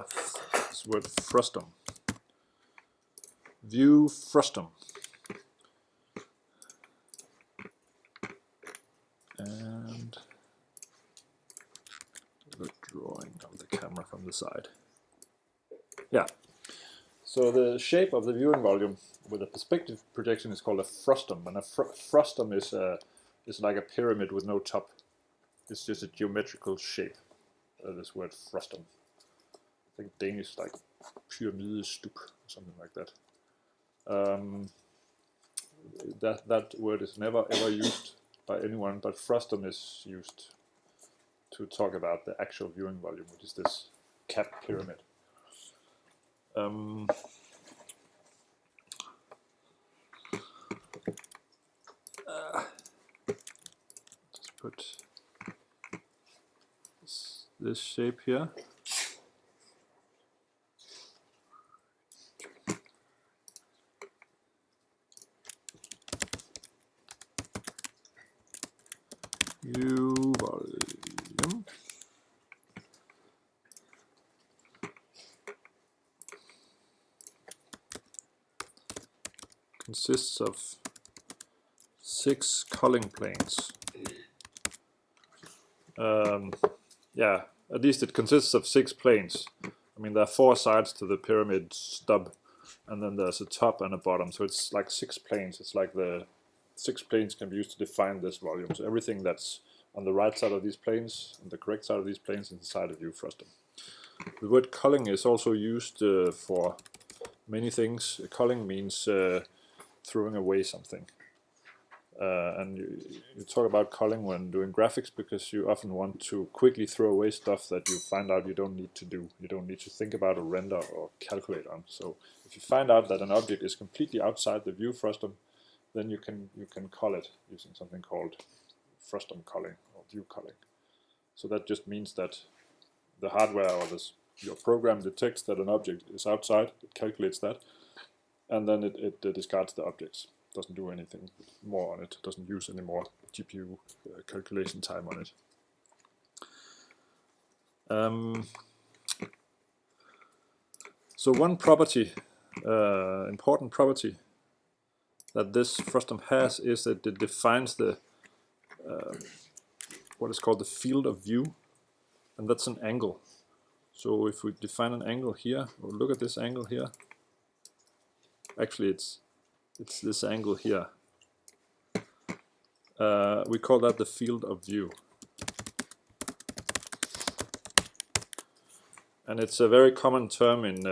this word frustum. View frustum. And a drawing of the camera from the side. Yeah. So the shape of the viewing volume with a perspective projection is called a frustum, and a frustum is like a pyramid with no top. It's just a geometrical shape. This word frustum. I think Danish like pyramidstup or something like that. That word is never ever used by anyone, but frustum is used to talk about the actual viewing volume, which is this cap pyramid. Just put this shape here. View volume consists of 6 culling planes. Yeah, at least it consists of 6 planes. I mean, there are 4 sides to the pyramid stub, and then there's a top and a bottom, so it's like 6 planes. It's like the 6 planes can be used to define this volume. So everything that's on the right side of these planes and the correct side of these planes is inside of view frustum. The word culling is also used for many things. Culling means throwing away something. And you talk about culling when doing graphics because you often want to quickly throw away stuff that you find out you don't need to do. You don't need to think about or render or calculate on. So if you find out that an object is completely outside the view frustum, then you can cull it using something called frustum culling or view culling. So that just means that the hardware or your program detects that an object is outside, it calculates that, and then it discards the objects. Doesn't do anything more on it, doesn't use any more GPU calculation time on it. So one property, important property that this frustum has is that it defines the what is called the field of view, and that's an angle. So if we define an angle here, or look at this angle here, actually it's this angle here. We call that the field of view. And it's a very common term in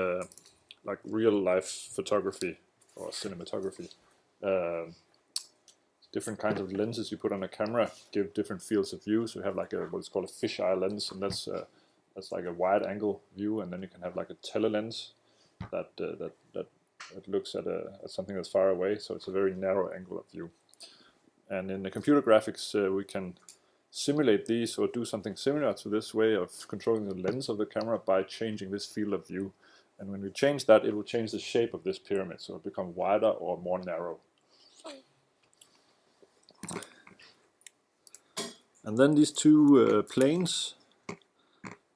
like real life photography or cinematography. Different kinds of lenses you put on a camera give different fields of view. So you have like what's called a fisheye lens, and that's like a wide angle view, and then you can have like a telelens that looks at something that's far away. So it's a very narrow angle of view. And in the computer graphics, we can simulate these or do something similar to this way of controlling the lens of the camera by changing this field of view. And when we change that, it will change the shape of this pyramid, so it will become wider or more narrow. And then these 2 planes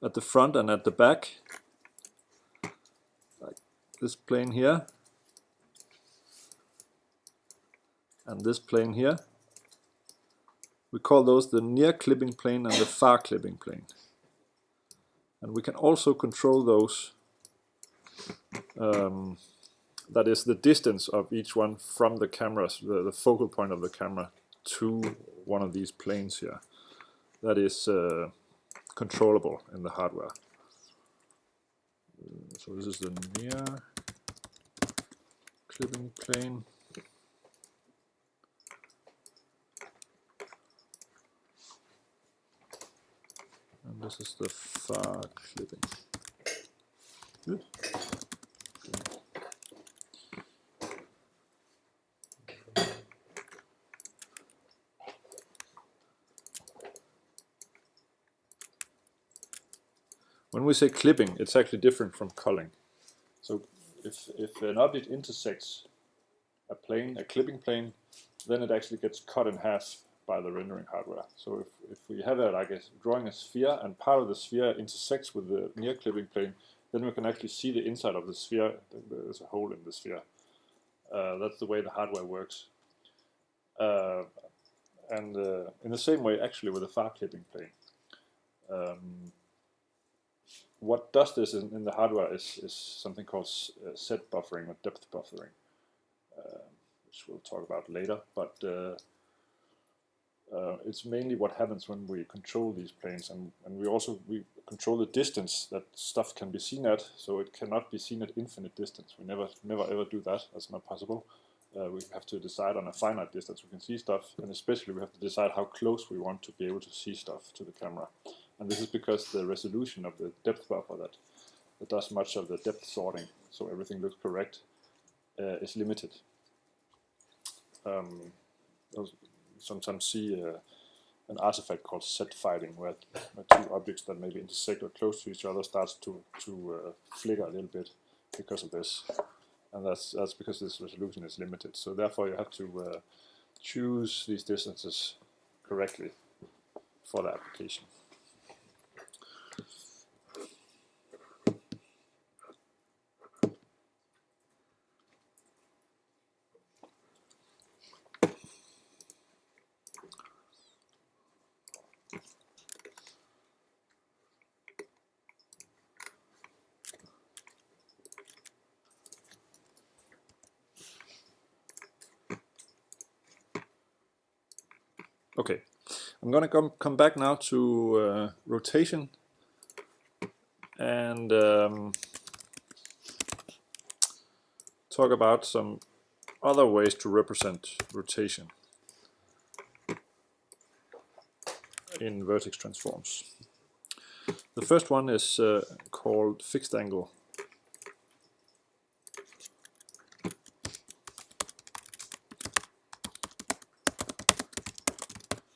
at the front and at the back, like this plane here and this plane here, we call those the near clipping plane and the far clipping plane. And we can also control those, that is the distance of each one from the camera, the focal point of the camera to one of these planes here. That is controllable in the hardware. So this is the near clipping plane. And this is the far clipping. Good. When we say clipping, it's actually different from culling. So if an object intersects a plane, a clipping plane, then it actually gets cut in half by the rendering hardware. So if we have drawing a sphere and part of the sphere intersects with the near clipping plane, then we can actually see the inside of the sphere. There's a hole in the sphere. That's the way the hardware works. And in the same way, actually, with the far clipping plane. What does this in the hardware is something called set buffering or depth buffering, which we'll talk about later. But it's mainly what happens when we control these planes, and we control the distance that stuff can be seen at, so it cannot be seen at infinite distance. We never ever do that. That's not possible. We have to decide on a finite distance we can see stuff, and especially we have to decide how close we want to be able to see stuff to the camera. And this is because the resolution of the depth buffer that does much of the depth sorting, so everything looks correct, is limited. Sometimes see an artifact called set fighting, where two objects that maybe intersect or close to each other starts to flicker a little bit because of this. And that's because this resolution is limited. So therefore you have to choose these distances correctly for the application. Okay, I'm going to come back now to rotation and talk about some other ways to represent rotation in vertex transforms. The first one is called fixed angle.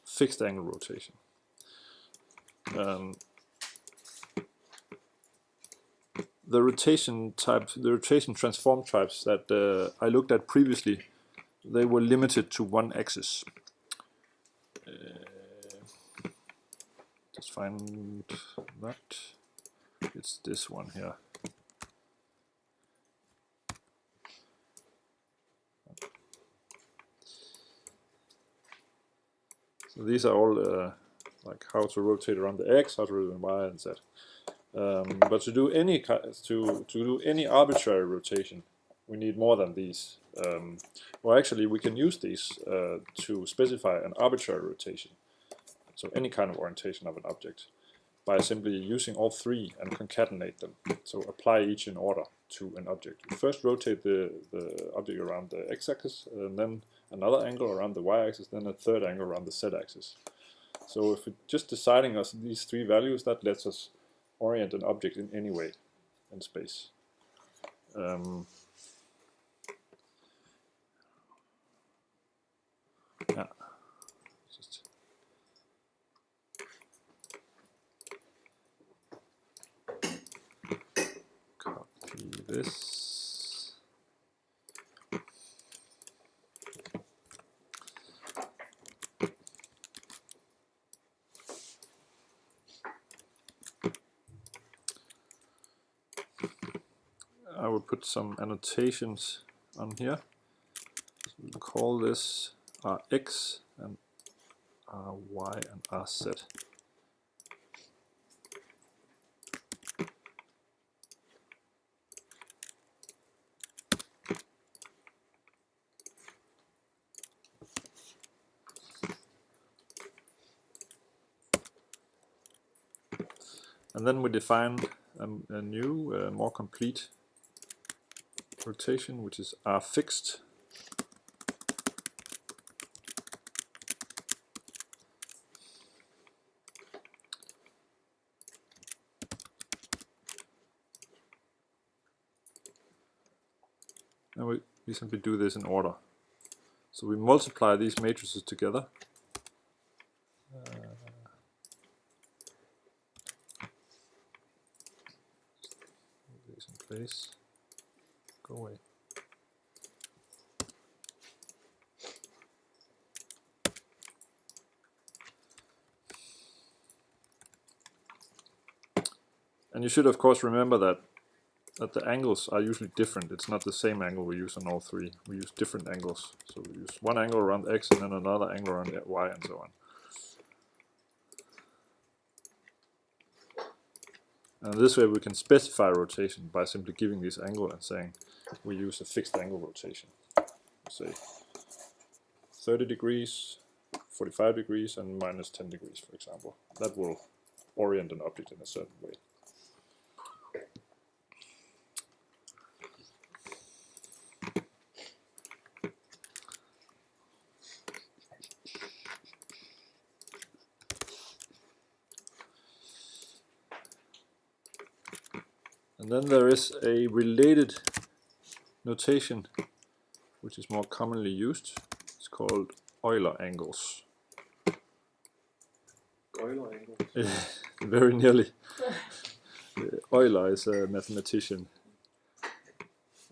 Fixed angle rotation. The rotation transform types that I looked at previously, they were limited to one axis. Just find that. It's this one here. So these are all like how to rotate around the X, how to rotate the Y and Z. But to do any arbitrary rotation, we need more than these. Or actually, we can use these to specify an arbitrary rotation. So any kind of orientation of an object by simply using all three and concatenate them. So apply each in order to an object. You first rotate the object around the x-axis, and then another angle around the y-axis, then a third angle around the z-axis. So if we're just deciding us these three values, that lets us orient an object in any way in space. Yeah. Just copy this. I will put some annotations on here. So we'll call this Rx and Ry and Rz. And then we define a new, more complete rotation, which is R fixed. And we simply do this in order. So we multiply these matrices together. Move these in place. Go away. And you should of course remember that that the angles are usually different. It's not the same angle we use on all three. We use different angles. So we use one angle around x and then another angle around y and so on. And this way we can specify rotation by simply giving this angle and saying we use a fixed angle rotation. Say 30 degrees, 45 degrees and minus 10 degrees, for example. That will orient an object in a certain way. And then there is a related notation which is more commonly used. It's called Euler angles. Euler angles? Very nearly. Euler is a mathematician.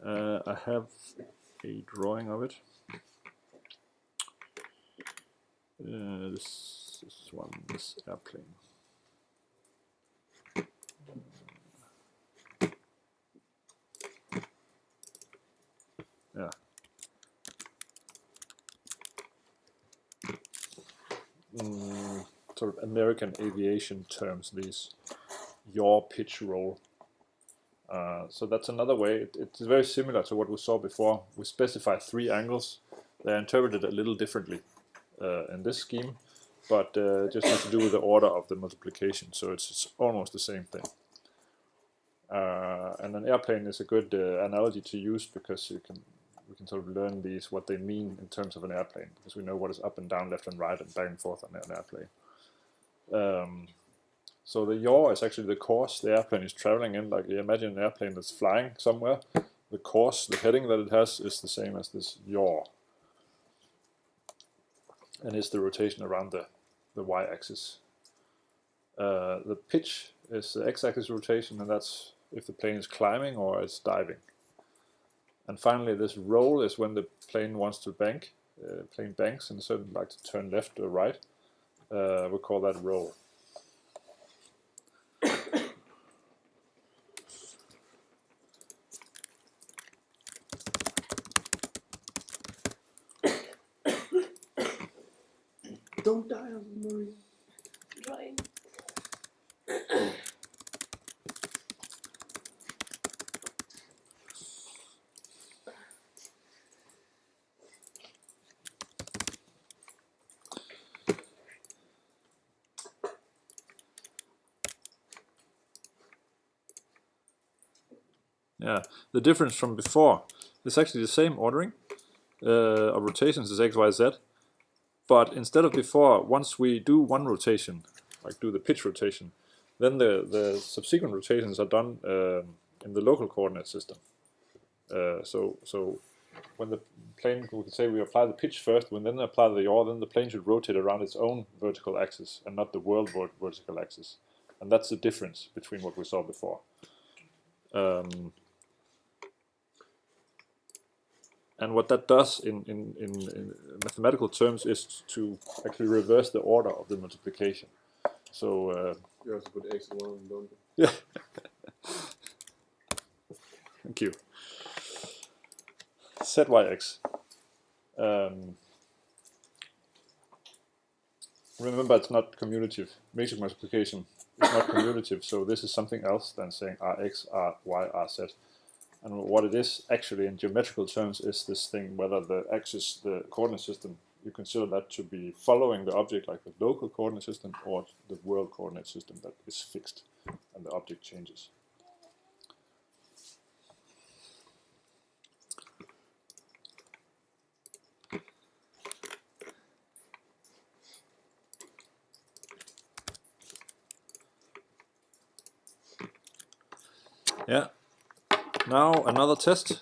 I have a drawing of it. This airplane. Yeah. Sort of American aviation terms, these yaw, pitch, roll. So that's another way. It's very similar to what we saw before. We specify three angles. They're interpreted a little differently in this scheme, but just has to do with the order of the multiplication. So it's almost the same thing. And an airplane is a good analogy to use because we can sort of learn these, what they mean in terms of an airplane, because we know what is up and down, left and right, and back and forth on an airplane. So the yaw is actually the course the airplane is traveling in. Like you imagine an airplane that's flying somewhere. The course, the heading that it has is the same as this yaw. And it's the rotation around the y-axis. The pitch is the x-axis rotation, and that's if the plane is climbing or it's diving. And finally, this roll is when the plane wants to bank. Plane banks and so like to turn left or right. We call that roll. Don't die on the marine. Trying. Yeah, the difference from before is actually the same ordering of rotations as x, y, z. But instead of before, once we do one rotation, like do the pitch rotation, then the subsequent rotations are done in the local coordinate system. So when the plane, we can say we apply the pitch first, when then apply the yaw, then the plane should rotate around its own vertical axis and not the world vertical axis. And that's the difference between what we saw before. And what that does in mathematical terms is to actually reverse the order of the multiplication. So You also put x and 1 and don't you? yeah. Thank you. ZYX. Remember, it's not commutative. Matrix multiplication is not commutative, so this is something else than saying Rx, Ry, Rz. And what it is actually in geometrical terms is this thing, whether the axis, the coordinate system, you consider that to be following the object like the local coordinate system or the world coordinate system that is fixed and the object changes. Yeah. Now another test.